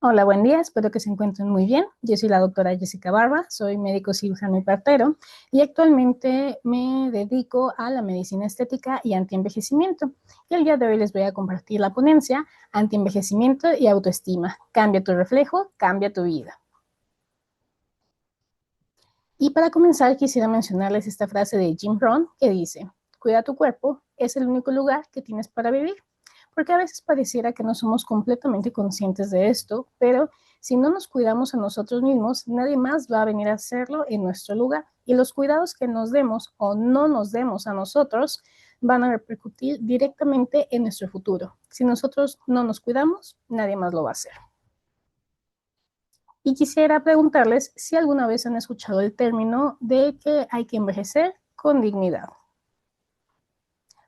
Hola, buen día, espero que se encuentren muy bien. Yo soy la doctora Jessica Barba, soy médico cirujano y partero y actualmente me dedico a la medicina estética y antienvejecimiento. Y el día de hoy les voy a compartir la ponencia Antienvejecimiento y autoestima. Cambia tu reflejo, cambia tu vida. Y para comenzar quisiera mencionarles esta frase de Jim Rohn que dice, cuida tu cuerpo, es el único lugar que tienes para vivir. Porque a veces pareciera que no somos completamente conscientes de esto, pero si no nos cuidamos a nosotros mismos, nadie más va a venir a hacerlo en nuestro lugar. Y los cuidados que nos demos o no nos demos a nosotros van a repercutir directamente en nuestro futuro. Si nosotros no nos cuidamos, nadie más lo va a hacer. Y quisiera preguntarles si alguna vez han escuchado el término de que hay que envejecer con dignidad.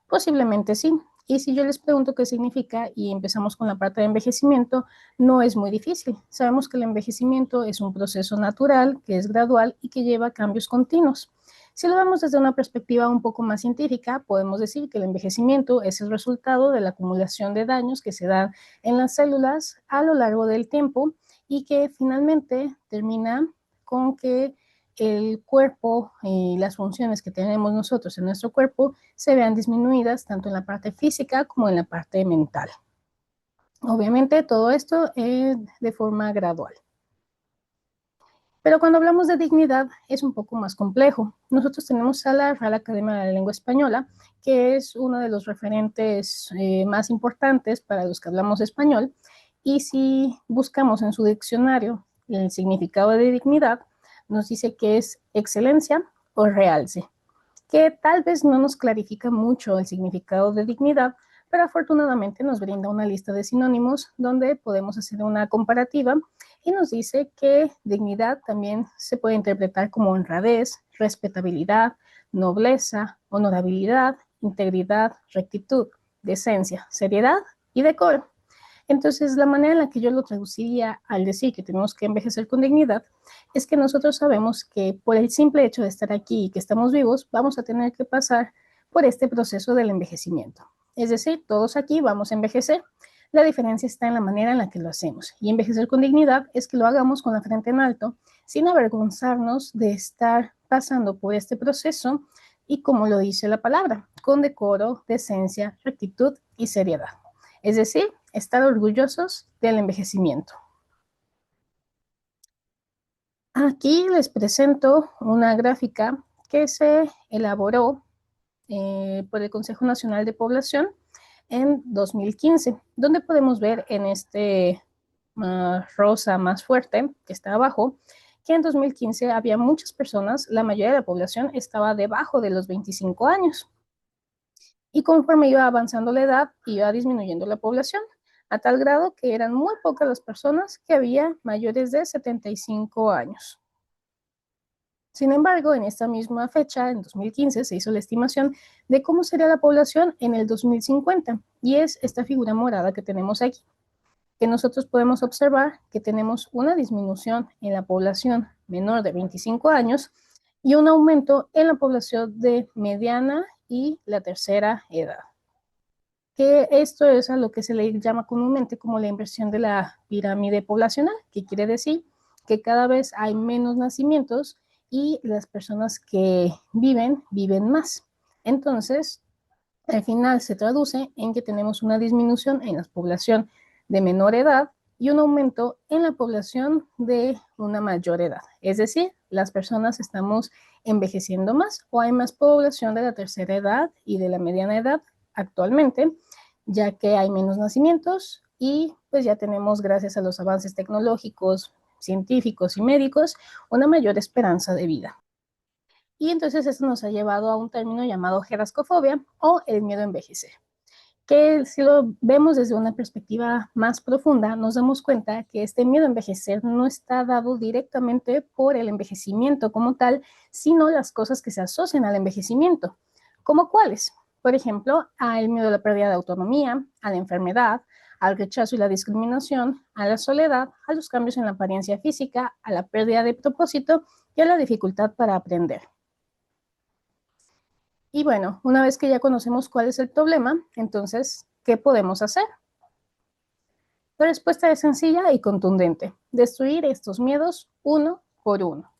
Posiblemente sí. Y si yo les pregunto qué significa y empezamos con la parte de envejecimiento, no es muy difícil. Sabemos que el envejecimiento es un proceso natural, que es gradual y que lleva cambios continuos. Si lo vemos desde una perspectiva un poco más científica, podemos decir que el envejecimiento es el resultado de la acumulación de daños que se dan en las células a lo largo del tiempo y que finalmente termina con que el cuerpo y las funciones que tenemos nosotros en nuestro cuerpo se vean disminuidas tanto en la parte física como en la parte mental. Obviamente todo esto es de forma gradual. Pero cuando hablamos de dignidad es un poco más complejo. Nosotros tenemos a la Real Academia de la Lengua Española, que es uno de los referentes más importantes para los que hablamos español, y si buscamos en su diccionario el significado de dignidad, nos dice que es excelencia o realce, que tal vez no nos clarifica mucho el significado de dignidad, pero afortunadamente nos brinda una lista de sinónimos donde podemos hacer una comparativa y nos dice que dignidad también se puede interpretar como honradez, respetabilidad, nobleza, honorabilidad, integridad, rectitud, decencia, seriedad y decoro. Entonces, la manera en la que yo lo traduciría al decir que tenemos que envejecer con dignidad es que nosotros sabemos que por el simple hecho de estar aquí y que estamos vivos, vamos a tener que pasar por este proceso del envejecimiento. Es decir, todos aquí vamos a envejecer. La diferencia está en la manera en la que lo hacemos. Y envejecer con dignidad es que lo hagamos con la frente en alto, sin avergonzarnos de estar pasando por este proceso y, como lo dice la palabra, con decoro, decencia, rectitud y seriedad. Es decir, estar orgullosos del envejecimiento. Aquí les presento una gráfica que se elaboró por el Consejo Nacional de Población en 2015, donde podemos ver en este rosa más fuerte que está abajo, que en 2015 había muchas personas, la mayoría de la población estaba debajo de los 25 años. Y conforme iba avanzando la edad, iba disminuyendo la población, a tal grado que eran muy pocas las personas que había mayores de 75 años. Sin embargo, en esta misma fecha, en 2015, se hizo la estimación de cómo sería la población en el 2050, y es esta figura morada que tenemos aquí, que nosotros podemos observar que tenemos una disminución en la población menor de 25 años y un aumento en la población de mediana y la tercera edad. Que esto es a lo que se le llama comúnmente como la inversión de la pirámide poblacional, que quiere decir que cada vez hay menos nacimientos y las personas que viven, viven más. Entonces, al final se traduce en que tenemos una disminución en la población de menor edad y un aumento en la población de una mayor edad. Es decir, las personas estamos envejeciendo más o hay más población de la tercera edad y de la mediana edad actualmente, ya que hay menos nacimientos y pues ya tenemos, gracias a los avances tecnológicos, científicos y médicos, una mayor esperanza de vida. Y entonces esto nos ha llevado a un término llamado gerascofobia o el miedo a envejecer, que si lo vemos desde una perspectiva más profunda, nos damos cuenta que este miedo a envejecer no está dado directamente por el envejecimiento como tal, sino las cosas que se asocian al envejecimiento, como cuáles. Por ejemplo, al miedo a la pérdida de autonomía, a la enfermedad, al rechazo y la discriminación, a la soledad, a los cambios en la apariencia física, a la pérdida de propósito y a la dificultad para aprender. Y bueno, una vez que ya conocemos cuál es el problema, entonces, ¿qué podemos hacer? La respuesta es sencilla y contundente: destruir estos miedos uno por uno.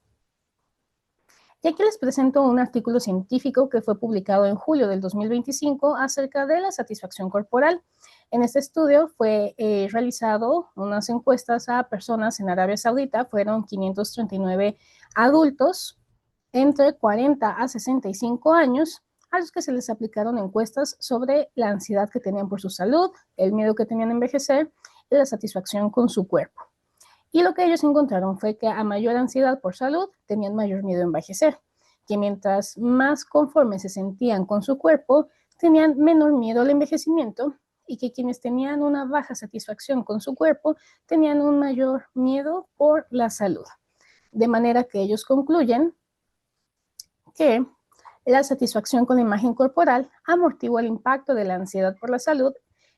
Y aquí les presento un artículo científico que fue publicado en julio del 2025 acerca de la satisfacción corporal. En este estudio fue realizado unas encuestas a personas en Arabia Saudita. Fueron 539 adultos entre 40 a 65 años a los que se les aplicaron encuestas sobre la ansiedad que tenían por su salud, el miedo que tenían a envejecer y la satisfacción con su cuerpo. Y lo que ellos encontraron fue que a mayor ansiedad por salud tenían mayor miedo a envejecer, que mientras más conformes se sentían con su cuerpo, tenían menor miedo al envejecimiento, y que quienes tenían una baja satisfacción con su cuerpo tenían un mayor miedo por la salud. De manera que ellos concluyen que la satisfacción con la imagen corporal amortigua el impacto de la ansiedad por la salud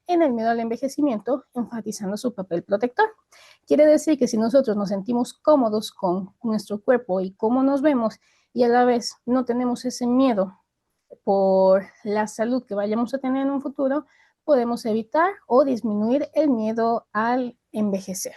en el miedo al envejecimiento, enfatizando su papel protector. Quiere decir que si nosotros nos sentimos cómodos con nuestro cuerpo y cómo nos vemos, y a la vez no tenemos ese miedo por la salud que vayamos a tener en un futuro, podemos evitar o disminuir el miedo al envejecer.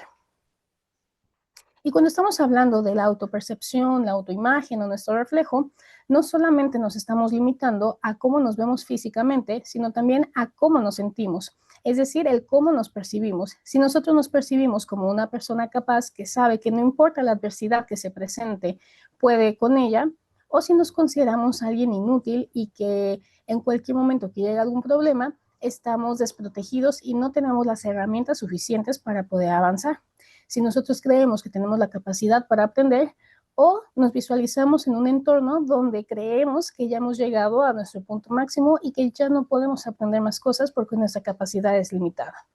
Y cuando estamos hablando de la autopercepción, la autoimagen o nuestro reflejo, no solamente nos estamos limitando a cómo nos vemos físicamente, sino también a cómo nos sentimos, es decir, el cómo nos percibimos. Si nosotros nos percibimos como una persona capaz que sabe que no importa la adversidad que se presente, puede con ella, o si nos consideramos alguien inútil y que en cualquier momento que llegue algún problema, estamos desprotegidos y no tenemos las herramientas suficientes para poder avanzar. Si nosotros creemos que tenemos la capacidad para aprender, o nos visualizamos en un entorno donde creemos que ya hemos llegado a nuestro punto máximo y que ya no podemos aprender más cosas porque nuestra capacidad es limitada.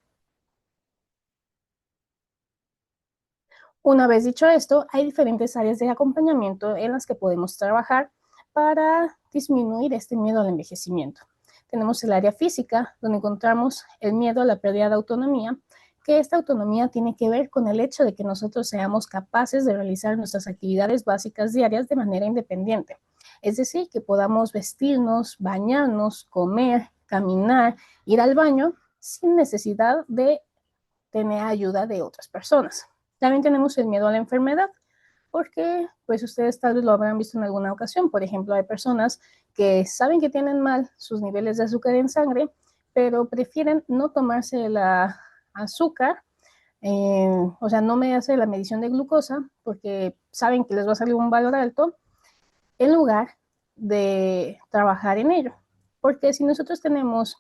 Una vez dicho esto, hay diferentes áreas de acompañamiento en las que podemos trabajar para disminuir este miedo al envejecimiento. Tenemos el área física, donde encontramos el miedo a la pérdida de autonomía, que esta autonomía tiene que ver con el hecho de que nosotros seamos capaces de realizar nuestras actividades básicas diarias de manera independiente. Es decir, que podamos vestirnos, bañarnos, comer, caminar, ir al baño sin necesidad de tener ayuda de otras personas. También tenemos el miedo a la enfermedad, porque pues ustedes tal vez lo habrán visto en alguna ocasión. Por ejemplo, hay personas que saben que tienen mal sus niveles de azúcar en sangre, pero prefieren no tomarse la azúcar, o sea, no me hace la medición de glucosa porque saben que les va a salir un valor alto, en lugar de trabajar en ello. Porque si nosotros tenemos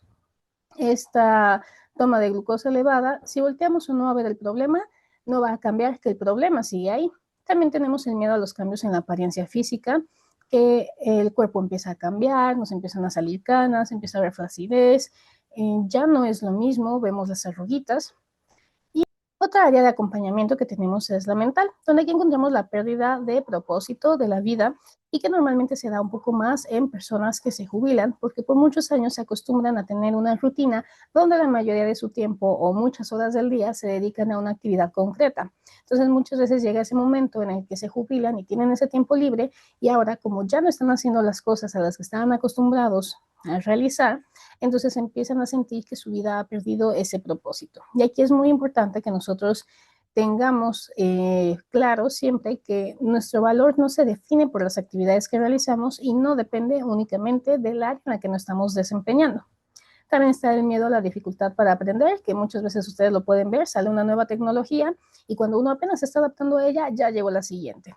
esta toma de glucosa elevada, si volteamos o no a ver el problema, no va a cambiar, que el problema sigue ahí. También tenemos el miedo a los cambios en la apariencia física, que el cuerpo empieza a cambiar, nos empiezan a salir canas, empieza a haber flacidez, ya no es lo mismo, vemos las arruguitas. Otra área de acompañamiento que tenemos es la mental, donde aquí encontramos la pérdida de propósito de la vida, y que normalmente se da un poco más en personas que se jubilan, porque por muchos años se acostumbran a tener una rutina donde la mayoría de su tiempo o muchas horas del día se dedican a una actividad concreta. Entonces muchas veces llega ese momento en el que se jubilan y tienen ese tiempo libre, y ahora, como ya no están haciendo las cosas a las que estaban acostumbrados a realizar, entonces empiezan a sentir que su vida ha perdido ese propósito. Y aquí es muy importante que nosotros tengamos claro siempre que nuestro valor no se define por las actividades que realizamos y no depende únicamente del área en la que nos estamos desempeñando. También está el miedo a la dificultad para aprender, que muchas veces ustedes lo pueden ver, sale una nueva tecnología y cuando uno apenas se está adaptando a ella, ya llegó la siguiente.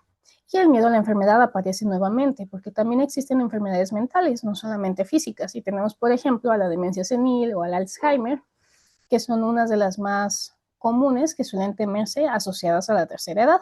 Y el miedo a la enfermedad aparece nuevamente, porque también existen enfermedades mentales, no solamente físicas. Y tenemos, por ejemplo, a la demencia senil o al Alzheimer, que son unas de las más comunes que suelen temerse asociadas a la tercera edad.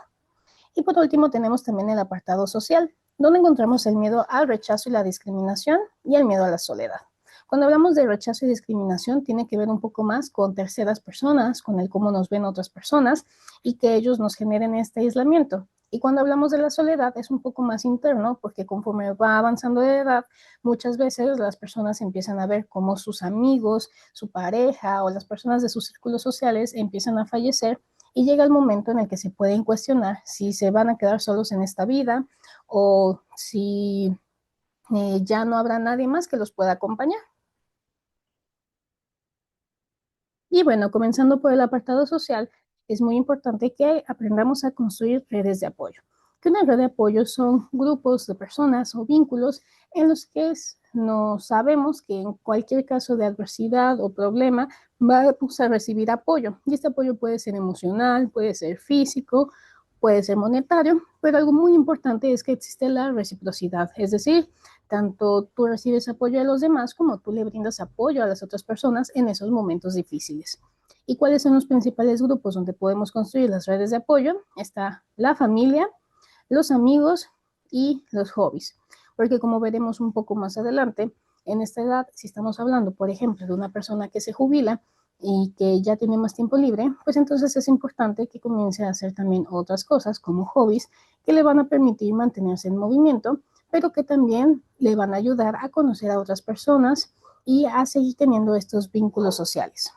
Y por último, tenemos también el apartado social, donde encontramos el miedo al rechazo y la discriminación y el miedo a la soledad. Cuando hablamos de rechazo y discriminación, tiene que ver un poco más con terceras personas, con el cómo nos ven otras personas y que ellos nos generen este aislamiento. Y cuando hablamos de la soledad es un poco más interno, porque conforme va avanzando de edad, muchas veces las personas empiezan a ver cómo sus amigos, su pareja o las personas de sus círculos sociales empiezan a fallecer, y llega el momento en el que se pueden cuestionar si se van a quedar solos en esta vida o si ya no habrá nadie más que los pueda acompañar. Y bueno, comenzando por el apartado social, es muy importante que aprendamos a construir redes de apoyo. Que una red de apoyo son grupos de personas o vínculos en los que nos sabemos que en cualquier caso de adversidad o problema vamos a recibir apoyo. Y este apoyo puede ser emocional, puede ser físico, puede ser monetario, pero algo muy importante es que existe la reciprocidad, es decir, tanto tú recibes apoyo de los demás como tú le brindas apoyo a las otras personas en esos momentos difíciles. ¿Y cuáles son los principales grupos donde podemos construir las redes de apoyo? Está la familia, los amigos y los hobbies. Porque como veremos un poco más adelante, en esta edad, si estamos hablando, por ejemplo, de una persona que se jubila y que ya tiene más tiempo libre, pues entonces es importante que comience a hacer también otras cosas como hobbies que le van a permitir mantenerse en movimiento, pero que también le van a ayudar a conocer a otras personas y a seguir teniendo estos vínculos sociales.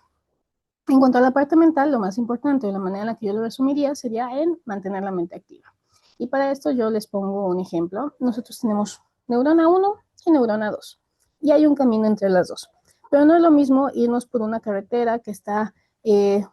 En cuanto a la parte mental, lo más importante, o la manera en la que yo lo resumiría, sería en mantener la mente activa. Y para esto yo les pongo un ejemplo. Nosotros tenemos neurona 1 y neurona 2. Y hay un camino entre las dos. Pero no es lo mismo irnos por una carretera que está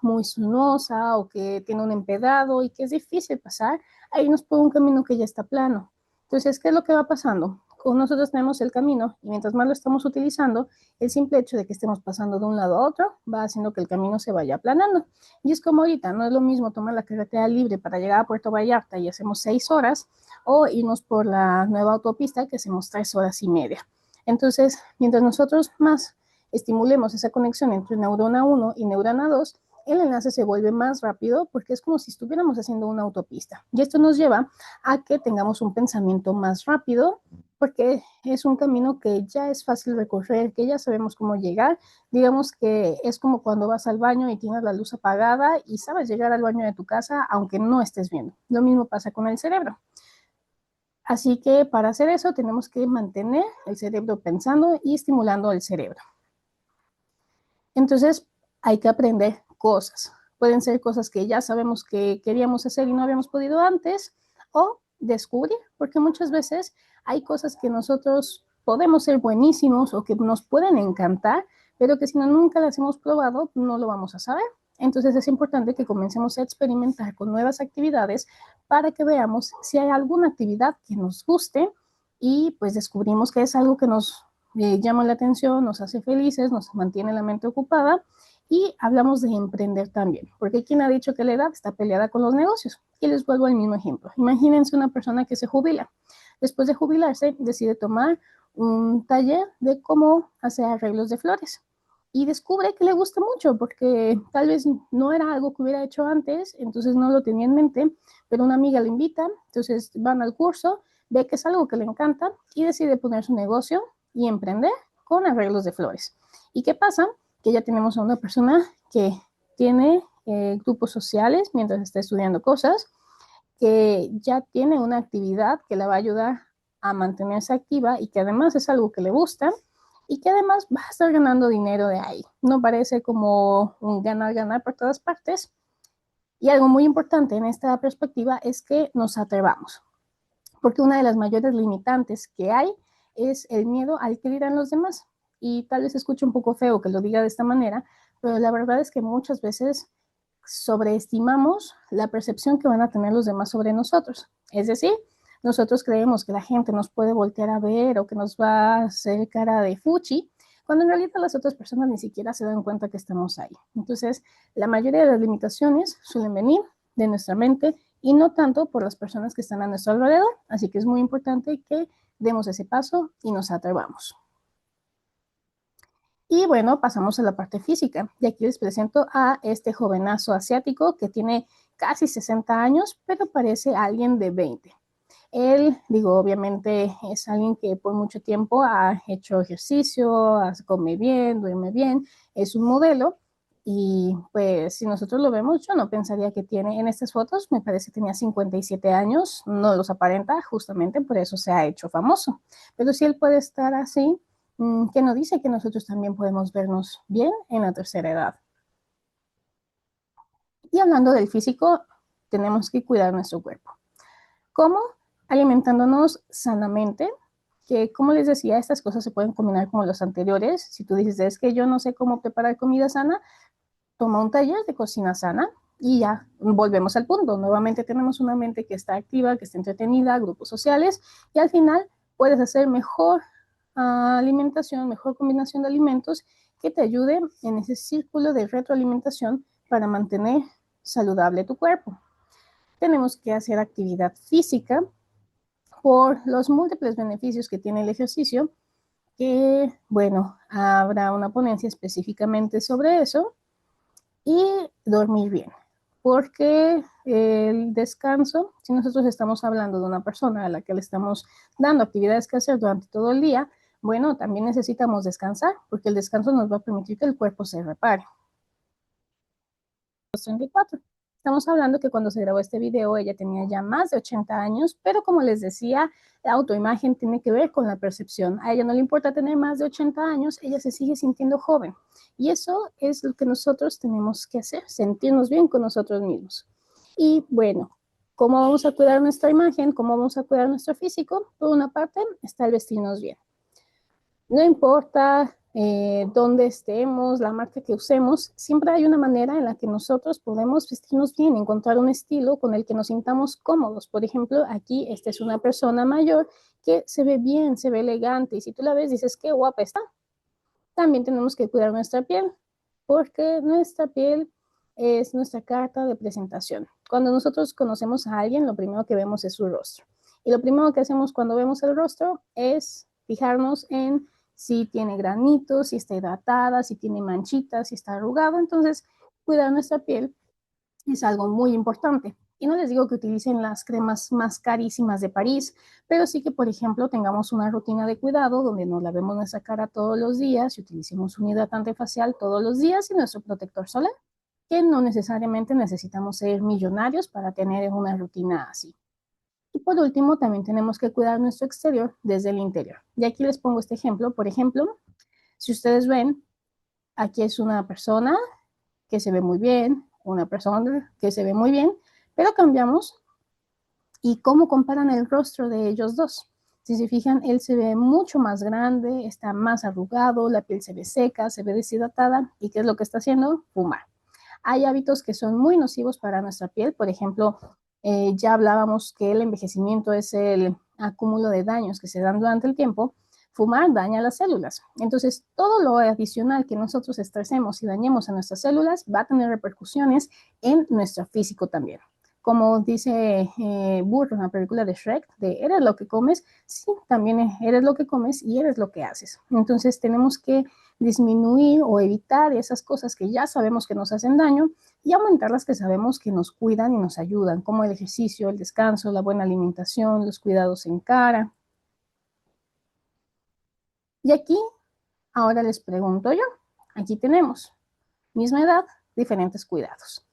muy sinuosa o que tiene un empedrado y que es difícil pasar, a irnos por un camino que ya está plano. Entonces, ¿qué es lo que va pasando? Con nosotros tenemos el camino y mientras más lo estamos utilizando, el simple hecho de que estemos pasando de un lado a otro va haciendo que el camino se vaya aplanando. Y es como ahorita, no es lo mismo tomar la carretera libre para llegar a Puerto Vallarta y hacemos 6 horas o irnos por la nueva autopista que hacemos 3 horas y media. Entonces, mientras nosotros más estimulemos esa conexión entre neurona 1 y neurona 2, el enlace se vuelve más rápido porque es como si estuviéramos haciendo una autopista. Y esto nos lleva a que tengamos un pensamiento más rápido porque es un camino que ya es fácil recorrer, que ya sabemos cómo llegar. Digamos que es como cuando vas al baño y tienes la luz apagada y sabes llegar al baño de tu casa aunque no estés viendo. Lo mismo pasa con el cerebro. Así que para hacer eso tenemos que mantener el cerebro pensando y estimulando el cerebro. Entonces hay que aprender cosas. Pueden ser cosas que ya sabemos que queríamos hacer y no habíamos podido antes, o descubrir, porque muchas veces hay cosas que nosotros podemos ser buenísimos o que nos pueden encantar, pero que si no nunca las hemos probado, no lo vamos a saber. Entonces es importante que comencemos a experimentar con nuevas actividades para que veamos si hay alguna actividad que nos guste y pues descubrimos que es algo que nos llama la atención, nos hace felices, nos mantiene la mente ocupada y hablamos de emprender también, porque ¿quién ha dicho que la edad está peleada con los negocios? Y les vuelvo al mismo ejemplo. Imagínense una persona que se jubila. Después de jubilarse, decide tomar un taller de cómo hacer arreglos de flores y descubre que le gusta mucho porque tal vez no era algo que hubiera hecho antes, entonces no lo tenía en mente, pero una amiga le invita, entonces van al curso, ve que es algo que le encanta y decide poner su negocio y emprender con arreglos de flores. ¿Y qué pasa? Que ya tenemos a una persona que tiene grupos sociales mientras está estudiando cosas, que ya tiene una actividad que la va a ayudar a mantenerse activa y que además es algo que le gusta y que además va a estar ganando dinero de ahí. No parece como un ganar-ganar por todas partes. Y algo muy importante en esta perspectiva es que nos atrevamos, porque una de las mayores limitantes que hay es el miedo al que dirán los demás. Y tal vez escuche un poco feo que lo diga de esta manera, pero la verdad es que muchas veces sobreestimamos la percepción que van a tener los demás sobre nosotros. Es decir, nosotros creemos que la gente nos puede voltear a ver o que nos va a hacer cara de fuchi, cuando en realidad las otras personas ni siquiera se dan cuenta que estamos ahí. Entonces, la mayoría de las limitaciones suelen venir de nuestra mente y no tanto por las personas que están a nuestro alrededor. Así que es muy importante que demos ese paso y nos atrevamos. Y bueno, pasamos a la parte física. Y aquí les presento a este jovenazo asiático que tiene casi 60 años, pero parece alguien de 20. Él, digo, obviamente es alguien que por mucho tiempo ha hecho ejercicio, come bien, duerme bien, es un modelo. Y pues si nosotros lo vemos, yo no pensaría que tiene en estas fotos, me parece que tenía 57 años, no los aparenta, justamente por eso se ha hecho famoso. Pero si él puede estar así, ¿qué nos dice que nosotros también podemos vernos bien en la tercera edad? Y hablando del físico, tenemos que cuidar nuestro cuerpo. ¿Cómo? Alimentándonos sanamente, que como les decía, estas cosas se pueden combinar como los anteriores. Si tú dices, es que yo no sé cómo preparar comida sana, toma un taller de cocina sana y ya volvemos al punto. Nuevamente tenemos una mente que está activa, que está entretenida, grupos sociales, y al final puedes hacer mejor alimentación, mejor combinación de alimentos que te ayude en ese círculo de retroalimentación para mantener saludable tu cuerpo. Tenemos que hacer actividad física por los múltiples beneficios que tiene el ejercicio, que, bueno, habrá una ponencia específicamente sobre eso, y dormir bien, porque el descanso, si nosotros estamos hablando de una persona a la que le estamos dando actividades que hacer durante todo el día, bueno, también necesitamos descansar, porque el descanso nos va a permitir que el cuerpo se repare. 34. Estamos hablando que cuando se grabó este video ella tenía ya más de 80 años, pero como les decía, la autoimagen tiene que ver con la percepción. A ella no le importa tener más de 80 años, ella se sigue sintiendo joven. Y eso es lo que nosotros tenemos que hacer, sentirnos bien con nosotros mismos. Y bueno, ¿cómo vamos a cuidar nuestra imagen? ¿Cómo vamos a cuidar nuestro físico? Por una parte está el vestirnos bien. No importa dónde estemos, la marca que usemos, siempre hay una manera en la que nosotros podemos vestirnos bien, encontrar un estilo con el que nos sintamos cómodos. Por ejemplo, aquí esta es una persona mayor que se ve bien, se ve elegante, y si tú la ves dices, qué guapa está. También tenemos que cuidar nuestra piel, porque nuestra piel es nuestra carta de presentación. Cuando nosotros conocemos a alguien, lo primero que vemos es su rostro. Y lo primero que hacemos cuando vemos el rostro es fijarnos en si tiene granitos, si está hidratada, si tiene manchitas, si está arrugado. Entonces, cuidar nuestra piel es algo muy importante. Y no les digo que utilicen las cremas más carísimas de París, pero sí que, por ejemplo, tengamos una rutina de cuidado donde nos lavemos nuestra cara todos los días y utilicemos un hidratante facial todos los días y nuestro protector solar, que no necesariamente necesitamos ser millonarios para tener una rutina así. Y por último, también tenemos que cuidar nuestro exterior desde el interior. Y aquí les pongo este ejemplo. Por ejemplo, si ustedes ven, aquí es una persona que se ve muy bien, una persona que se ve muy bien, pero cambiamos y cómo comparan el rostro de ellos dos. Si se fijan, él se ve mucho más grande, está más arrugado, la piel se ve seca, se ve deshidratada. ¿Y qué es lo que está haciendo? Fumar. Hay hábitos que son muy nocivos para nuestra piel. Por ejemplo, ya hablábamos que el envejecimiento es el acúmulo de daños que se dan durante el tiempo. Fumar daña las células. Entonces, todo lo adicional que nosotros estresemos y dañemos a nuestras células va a tener repercusiones en nuestro físico también. Como dice Burro en la película de Shrek, de eres lo que comes, sí, también eres lo que comes y eres lo que haces. Entonces, tenemos que disminuir o evitar esas cosas que ya sabemos que nos hacen daño y aumentar las que sabemos que nos cuidan y nos ayudan, como el ejercicio, el descanso, la buena alimentación, los cuidados en cara. Y aquí, ahora les pregunto yo, aquí tenemos misma edad, diferentes cuidados.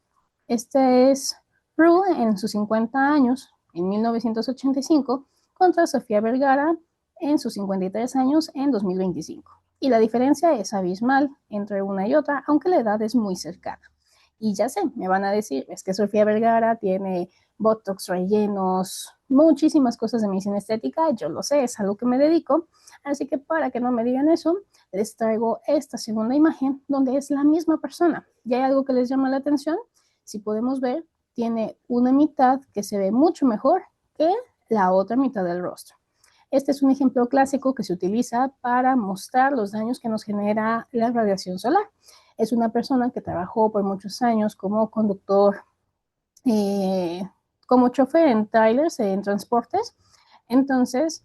Este es Rue en sus 50 años, en 1985, contra Sofía Vergara en sus 53 años en 2025. Y la diferencia es abismal entre una y otra, aunque la edad es muy cercana. Y ya sé, me van a decir, es que Sofía Vergara tiene botox, rellenos, muchísimas cosas de medicina estética, yo lo sé, es algo que me dedico, así que para que no me digan eso, les traigo esta segunda imagen donde es la misma persona. ¿Y hay algo que les llama la atención? Si podemos ver, tiene una mitad que se ve mucho mejor que la otra mitad del rostro. Este es un ejemplo clásico que se utiliza para mostrar los daños que nos genera la radiación solar. Es una persona que trabajó por muchos años como conductor, eh, como chofer en trailers, en transportes. Entonces,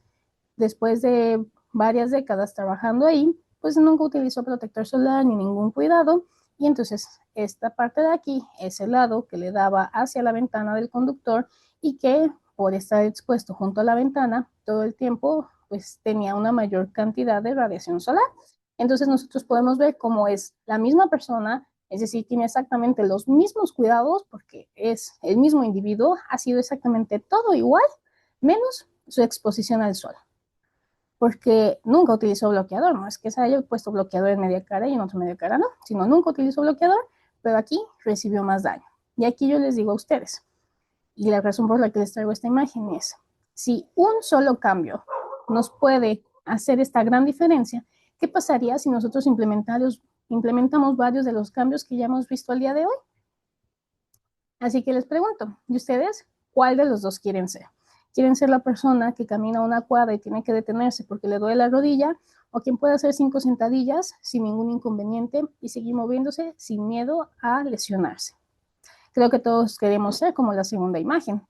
después de varias décadas trabajando ahí, pues nunca utilizó protector solar ni ningún cuidado. Y entonces esta parte de aquí es el lado que le daba hacia la ventana del conductor y que por estar expuesto junto a la ventana todo el tiempo, pues tenía una mayor cantidad de radiación solar. Entonces nosotros podemos ver cómo es la misma persona, es decir, tiene exactamente los mismos cuidados porque es el mismo individuo, ha sido exactamente todo igual, menos su exposición al sol. Porque nunca utilizó bloqueador, no es que se haya puesto bloqueador en media cara y en otro media cara no, sino nunca utilizó bloqueador, pero aquí recibió más daño. Y aquí yo les digo a ustedes, y la razón por la que les traigo esta imagen es, si un solo cambio nos puede hacer esta gran diferencia, ¿qué pasaría si nosotros implementamos varios de los cambios que ya hemos visto al día de hoy. Así que les pregunto, ¿y ustedes cuál de los dos quieren ser? ¿Quieren ser la persona que camina una cuadra y tiene que detenerse porque le duele la rodilla? ¿O quien puede hacer 5 sentadillas sin ningún inconveniente y seguir moviéndose sin miedo a lesionarse? Creo que todos queremos ser como la segunda imagen.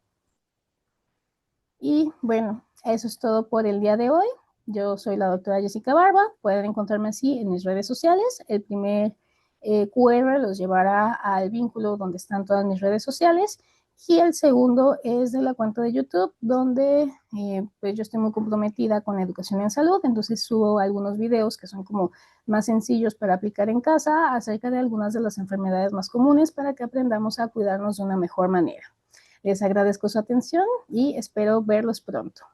Y bueno, eso es todo por el día de hoy. Yo soy la doctora Jessica Barba. Pueden encontrarme así en mis redes sociales. El primer QR los llevará al vínculo donde están todas mis redes sociales. Y el segundo es de la cuenta de YouTube, donde pues yo estoy muy comprometida con la educación en salud. Entonces subo algunos videos que son como más sencillos para aplicar en casa acerca de algunas de las enfermedades más comunes para que aprendamos a cuidarnos de una mejor manera. Les agradezco su atención y espero verlos pronto.